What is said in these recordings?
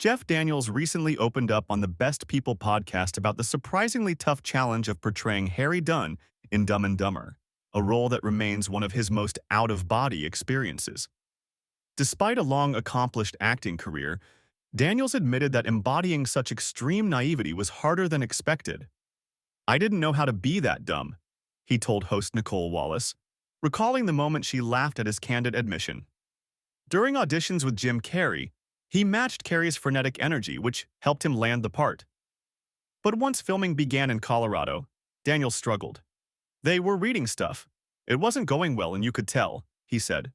Jeff Daniels recently opened up on the Best People podcast about the surprisingly tough challenge of portraying Harry Dunn in Dumb and Dumber, a role that remains one of his most out-of-body experiences. Despite a long, accomplished acting career, Daniels admitted that embodying such extreme naivety was harder than expected. "I didn't know how to be that dumb," he told host Nicole Wallace, recalling the moment she laughed at his candid admission. During auditions with Jim Carrey, he matched Carrey's frenetic energy, which helped him land the part. But once filming began in Colorado, Daniels struggled. "They were reading stuff. It wasn't going well, and you could tell," he said.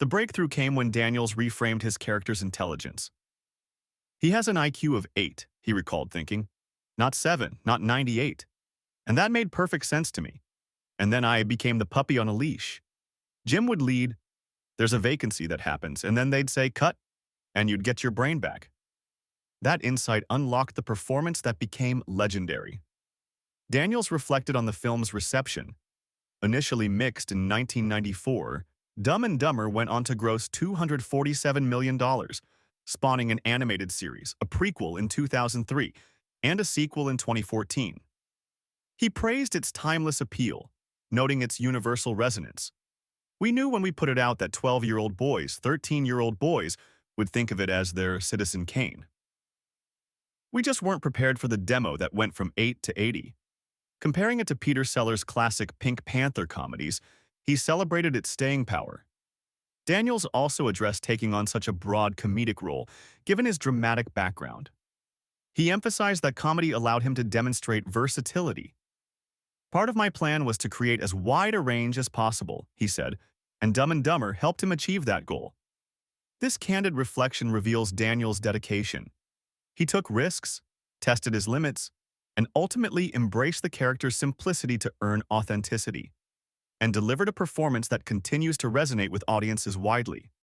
The breakthrough came when Daniels reframed his character's intelligence. "He has an IQ of 8, he recalled thinking. "Not 7, not 98. And that made perfect sense to me. And then I became the puppy on a leash. Jim would lead, there's a vacancy that happens, and then they'd say, 'Cut,' and you'd get your brain back." That insight unlocked the performance that became legendary. Daniels reflected on the film's reception. Initially mixed in 1994, Dumb and Dumber went on to gross $247 million, spawning an animated series, a prequel in 2003, and a sequel in 2014. He praised its timeless appeal, noting its universal resonance. "We knew when we put it out that 12-year-old boys, 13-year-old boys, would think of it as their Citizen Kane. We just weren't prepared for the demo that went from 8 to 80. Comparing it to Peter Sellers' classic Pink Panther comedies, he celebrated its staying power. Daniels also addressed taking on such a broad comedic role, given his dramatic background. He emphasized that comedy allowed him to demonstrate versatility. "Part of my plan was to create as wide a range as possible," he said, and Dumb and Dumber helped him achieve that goal. This candid reflection reveals Daniels' dedication. He took risks, tested his limits, and ultimately embraced the character's simplicity to earn authenticity, and delivered a performance that continues to resonate with audiences widely.